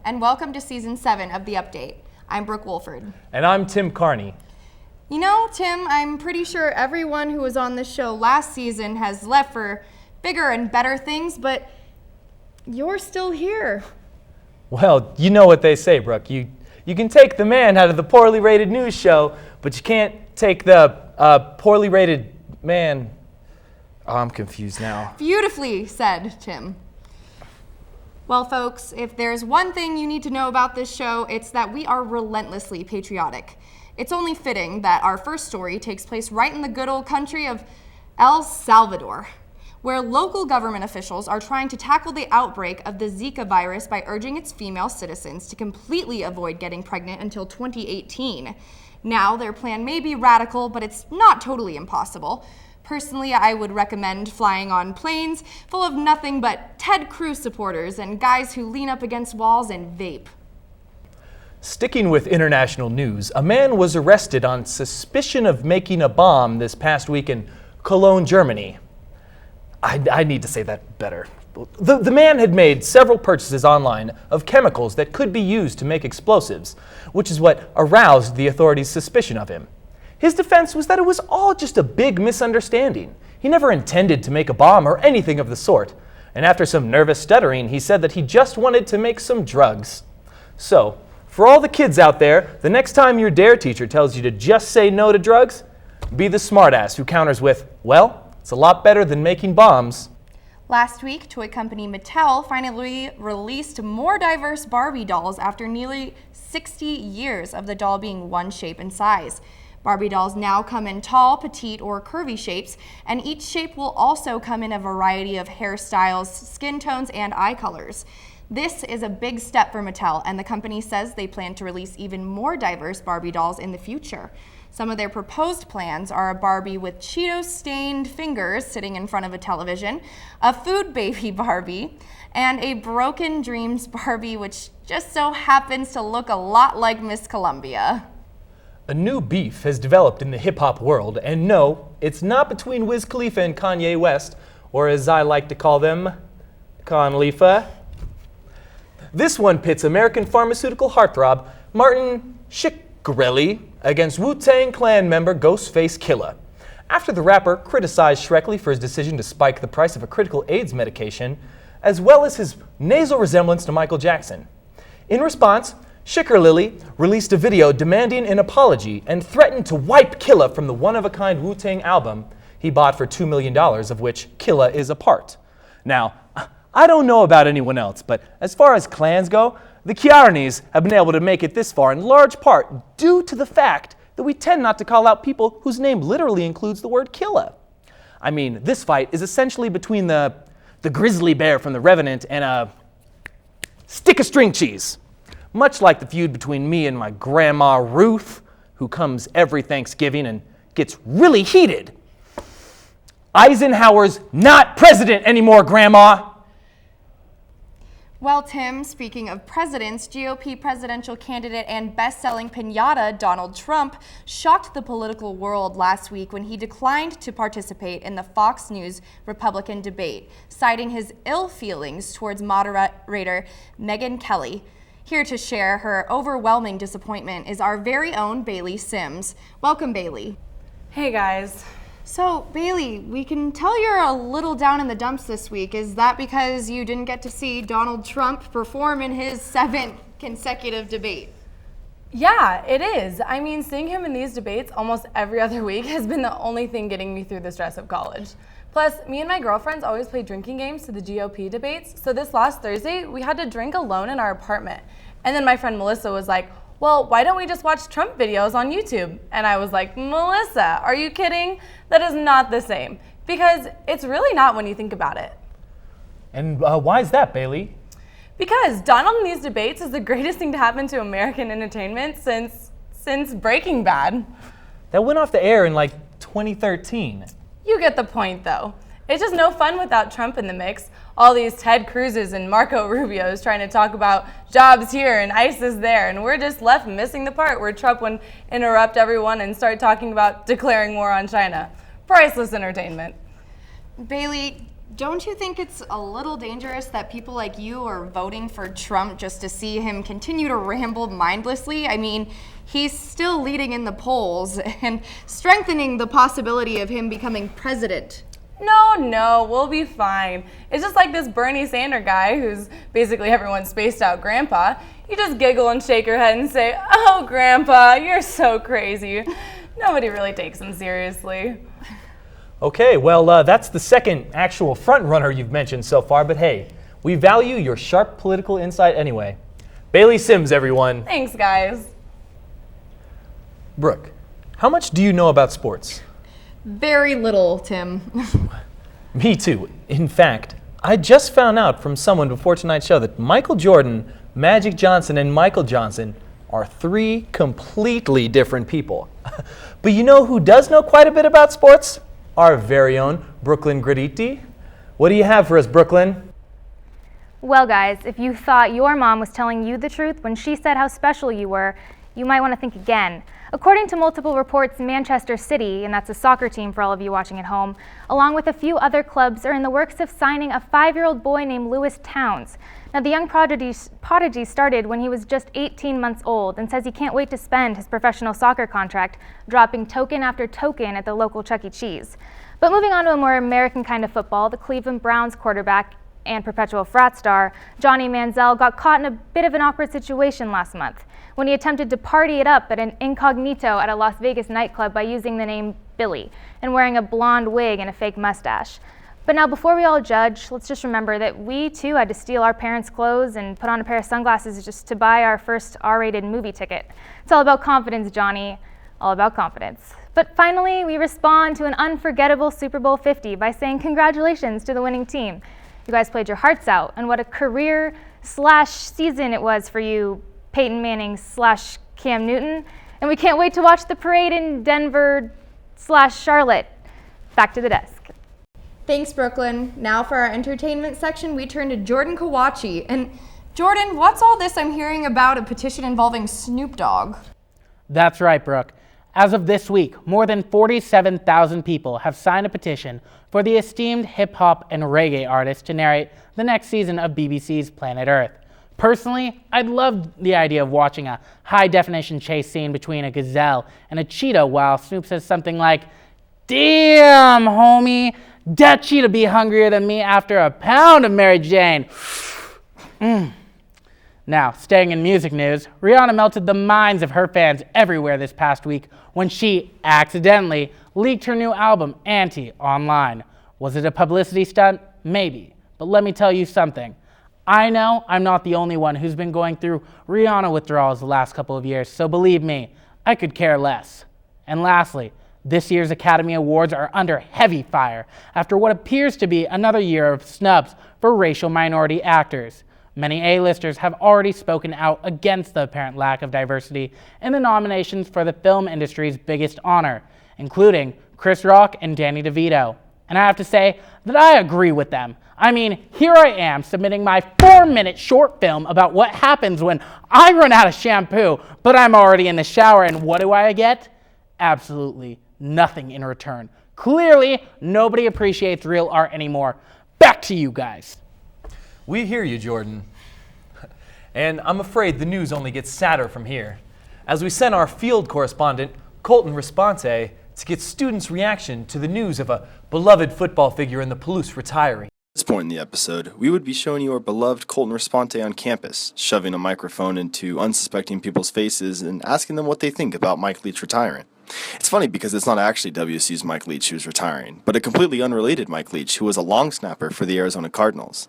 and welcome to Season 7 of The Update. I'm Brooke Wolford. And I'm Tim Kearny. You know, Tim, I'm pretty sure everyone who was on this show last season has left for bigger and better things, but you're still here. Well, you know what they say, Brooke. You can take the man out of the poorly rated news show, but you can't take the poorly rated man. Oh, I'm confused now. Beautifully said, Tim. Well, folks, if there's one thing you need to know about this show, it's that we are relentlessly patriotic. It's only fitting that our first story takes place right in the good old country of El Salvador, where local government officials are trying to tackle the outbreak of the Zika virus by urging its female citizens to completely avoid getting pregnant until 2018. Now, their plan may be radical, but it's not totally impossible. Personally, I would recommend flying on planes full of nothing but Ted Cruz supporters and guys who lean up against walls and vape. Sticking with international news, a man was arrested on suspicion of making a bomb this past week in Cologne, Germany. I need to say that better. The man had made several purchases online of chemicals that could be used to make explosives, which is what aroused the authorities' suspicion of him. His defense was that it was all just a big misunderstanding. He never intended to make a bomb or anything of the sort. And after some nervous stuttering, he said that he just wanted to make some drugs. So, for all the kids out there, the next time your DARE teacher tells you to just say no to drugs, be the smartass who counters with, well, it's a lot better than making bombs. Last week, toy company Mattel finally released more diverse Barbie dolls after nearly 60 years of the doll being one shape and size. Barbie dolls now come in tall, petite, or curvy shapes, and each shape will also come in a variety of hairstyles, skin tones, and eye colors. This is a big step for Mattel, and the company says they plan to release even more diverse Barbie dolls in the future. Some of their proposed plans are a Barbie with Cheetos-stained fingers sitting in front of a television, a food baby Barbie, and a Broken Dreams Barbie, which just so happens to look a lot like Miss Columbia. A new beef has developed in the hip-hop world, and no, it's not between Wiz Khalifa and Kanye West, or as I like to call them, Conlefa. This one pits American pharmaceutical heartthrob Martin Shkreli against Wu-Tang Clan member Ghostface Killah, after the rapper criticized Shkreli for his decision to spike the price of a critical AIDS medication, as well as his nasal resemblance to Michael Jackson. In response, Shkreli released a video demanding an apology and threatened to wipe Killah from the one-of-a-kind Wu-Tang album he bought for $2 million, of which Killah is a part. Now, I don't know about anyone else, but as far as clans go, the Kearnys have been able to make it this far in large part due to the fact that we tend not to call out people whose name literally includes the word Killah. I mean, this fight is essentially between the grizzly bear from The Revenant and a stick of string cheese. Much like the feud between me and my grandma Ruth, who comes every Thanksgiving and gets really heated. Eisenhower's not president anymore, Grandma. Well, Tim, speaking of presidents, GOP presidential candidate and best-selling piñata Donald Trump shocked the political world last week when he declined to participate in the Fox News Republican debate, citing his ill feelings towards moderator Megyn Kelly. Here to share her overwhelming disappointment is our very own Bailley Sims. Welcome, Bailley. Hey, guys. So, Bailley, we can tell you're a little down in the dumps this week. Is that because you didn't get to see Donald Trump perform in his 7th consecutive debate? Yeah, it is. I mean, seeing him in these debates almost every other week has been the only thing getting me through the stress of college. Plus, me and my girlfriends always play drinking games to the GOP debates, so this last Thursday, we had to drink alone in our apartment. And then my friend Melissa was like, well, why don't we just watch Trump videos on YouTube? And I was like, Melissa, are you kidding? That is not the same. Because it's really not when you think about it. And why is that, Bailley? Because Donald in these debates is the greatest thing to happen to American entertainment since Breaking Bad. That went off the air in like 2013. You get the point, though. It's just no fun without Trump in the mix. All these Ted Cruzes and Marco Rubios trying to talk about jobs here and ISIS there, and we're just left missing the part where Trump would interrupt everyone and start talking about declaring war on China. Priceless entertainment. Bailley, Don't you think it's a little dangerous that people like you are voting for Trump just to see him continue to ramble mindlessly? I mean, he's still leading in the polls and strengthening the possibility of him becoming president. No, we'll be fine. It's just like this Bernie Sanders guy who's basically everyone's spaced out grandpa. You just giggle and shake your head and say, "Oh, grandpa, you're so crazy." Nobody really takes him seriously. Okay, well, that's the second actual front runner you've mentioned so far, but hey, we value your sharp political insight anyway. Bailley Sims, everyone. Thanks, guys. Brooke, how much do you know about sports? Very little, Tim. Me too. In fact, I just found out from someone before tonight's show that Michael Jordan, Magic Johnson, and Michael Johnson are three completely different people. But you know who does know quite a bit about sports? Our very own Brookelynn Graditi. What do you have for us, Brookelynn? Well, guys, if you thought your mom was telling you the truth when she said how special you were, you might want to think again. According to multiple reports, Manchester City, and that's a soccer team for all of you watching at home, along with a few other clubs, are in the works of signing a 5-year-old boy named Lewis Towns. Now, the young prodigy started when he was just 18 months old and says he can't wait to spend his professional soccer contract dropping token after token at the local Chuck E. Cheese. But moving on to a more American kind of football, the Cleveland Browns quarterback and perpetual frat star, Johnny Manziel, got caught in a bit of an awkward situation last month when he attempted to party it up at an incognito at a Las Vegas nightclub by using the name Billy and wearing a blonde wig and a fake mustache. But now, before we all judge, let's just remember that we too had to steal our parents' clothes and put on a pair of sunglasses just to buy our first R-rated movie ticket. It's all about confidence, Johnny. All about confidence. But finally, we respond to an unforgettable Super Bowl 50 by saying congratulations to the winning team. You guys played your hearts out, and what a career/season it was for you, Peyton Manning/Cam Newton. And we can't wait to watch the parade in Denver/Charlotte. Back to the desk. Thanks, Brookelynn. Now for our entertainment section, we turn to Jordan Kawachi. And Jordan, what's all this I'm hearing about a petition involving Snoop Dogg? That's right, Brooke. As of this week, more than 47,000 people have signed a petition for the esteemed hip-hop and reggae artist to narrate the next season of BBC's Planet Earth. Personally, I'd love the idea of watching a high-definition chase scene between a gazelle and a cheetah while Snoop says something like, "Damn, homie, that cheetah be hungrier than me after a pound of Mary Jane." Now, staying in music news, Rihanna melted the minds of her fans everywhere this past week when she accidentally leaked her new album, Anti, online. Was it a publicity stunt? Maybe. But let me tell you something. I know I'm not the only one who's been going through Rihanna withdrawals the last couple of years, so believe me, I could care less. And lastly, this year's Academy Awards are under heavy fire after what appears to be another year of snubs for racial minority actors. Many A-listers have already spoken out against the apparent lack of diversity in the nominations for the film industry's biggest honor, including Chris Rock and Danny DeVito. And I have to say that I agree with them. I mean, here I am submitting my 4-minute short film about what happens when I run out of shampoo, but I'm already in the shower, and what do I get? Absolutely nothing in return. Clearly, nobody appreciates real art anymore. Back to you guys. We hear you, Jordan. And I'm afraid the news only gets sadder from here, as we sent our field correspondent, Colton Responte, to get students' reaction to the news of a beloved football figure in the Palouse retiring. At this point in the episode, we would be showing you our beloved Colton Responte on campus, shoving a microphone into unsuspecting people's faces and asking them what they think about Mike Leach retiring. It's funny because it's not actually WSU's Mike Leach who's retiring, but a completely unrelated Mike Leach who was a long snapper for the Arizona Cardinals.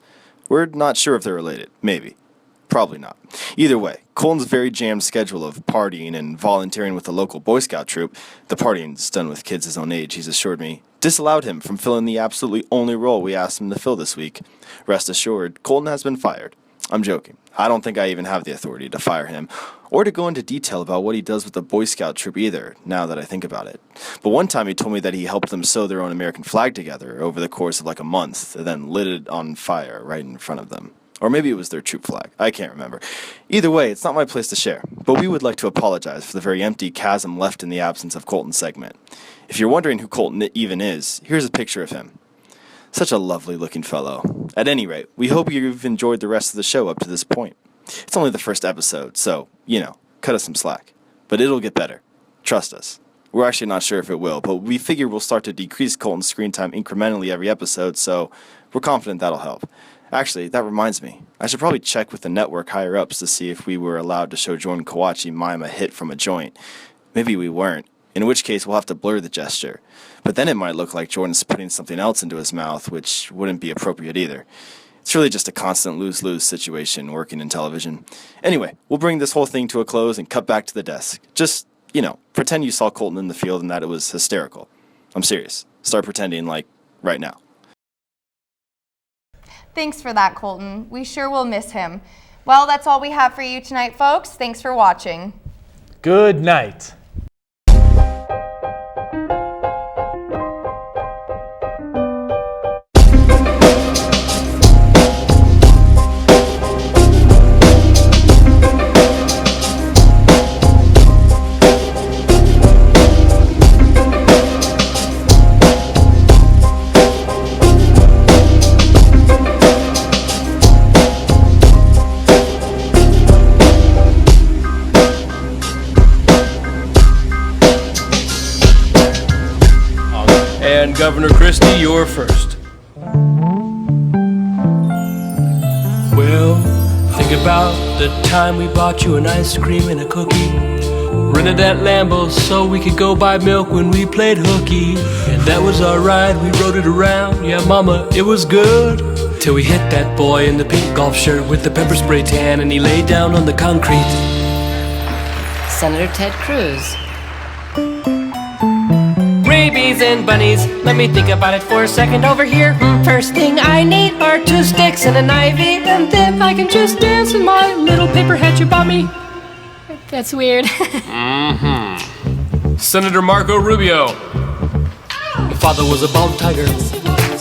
We're not sure if they're related. Maybe. Probably not. Either way, Colton's very jammed schedule of partying and volunteering with the local Boy Scout troop, the partying's done with kids his own age, he's assured me, disallowed him from filling the absolutely only role we asked him to fill this week. Rest assured, Colton has been fired. I'm joking. I don't think I even have the authority to fire him, or to go into detail about what he does with the Boy Scout troop either, now that I think about it. But one time he told me that he helped them sew their own American flag together over the course of like a month, and then lit it on fire right in front of them. Or maybe it was their troop flag. I can't remember. Either way, it's not my place to share, but we would like to apologize for the very empty chasm left in the absence of Colton's segment. If you're wondering who Colton even is, here's a picture of him. Such a lovely looking fellow. At any rate, we hope you've enjoyed the rest of the show up to this point. It's only the first episode, so, cut us some slack. But it'll get better. Trust us. We're actually not sure if it will, but we figure we'll start to decrease Colton's screen time incrementally every episode, so we're confident that'll help. Actually, that reminds me. I should probably check with the network higher-ups to see if we were allowed to show Jordan Kawachi mime a hit from a joint. Maybe we weren't, in which case we'll have to blur the gesture. But then it might look like Jordan's putting something else into his mouth, which wouldn't be appropriate either. It's really just a constant lose-lose situation working in television. Anyway, we'll bring this whole thing to a close and cut back to the desk. Just, pretend you saw Colton in the field and that it was hysterical. I'm serious. Start pretending, like, right now. Thanks for that, Colton. We sure will miss him. Well, that's all we have for you tonight, folks. Thanks for watching. Good night. Governor Christie, you're first. Well, think about the time we bought you an ice cream and a cookie. Rented that Lambo so we could go buy milk when we played hooky. And that was our ride, we rode it around. Yeah, mama, it was good. Till we hit that boy in the pink golf shirt with the pepper spray tan and he laid down on the concrete. Senator Ted Cruz. Rabies and bunnies, let me think about it for a second over here. First thing I need are 2 sticks and an ivy, and then I can just dance in my little paper hat you bought me. That's weird. Senator Marco Rubio. My father was a bald tiger,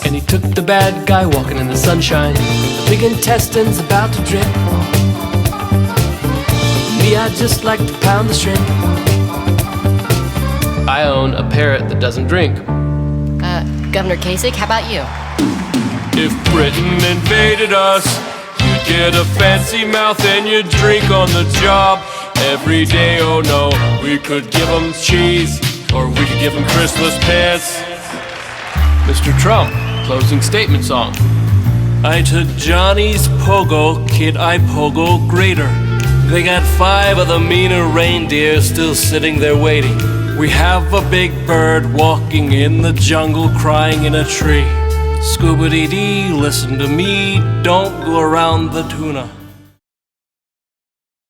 and he took the bad guy walking in the sunshine. The big intestine's about to drip. Me, I just like to pound the shrimp. I own a parrot that doesn't drink. Governor Kasich, how about you? If Britain invaded us, you'd get a fancy mouth and you'd drink on the job every day. Oh no, we could give them cheese, or we could give them Christmas pants. Mr. Trump, closing statement song. I to Johnny's Pogo, kid, I Pogo greater. They got 5 of the meaner reindeer still sitting there waiting. We have a big bird walking in the jungle crying in a tree. Scuba-dee-dee, listen to me, don't go around the tuna.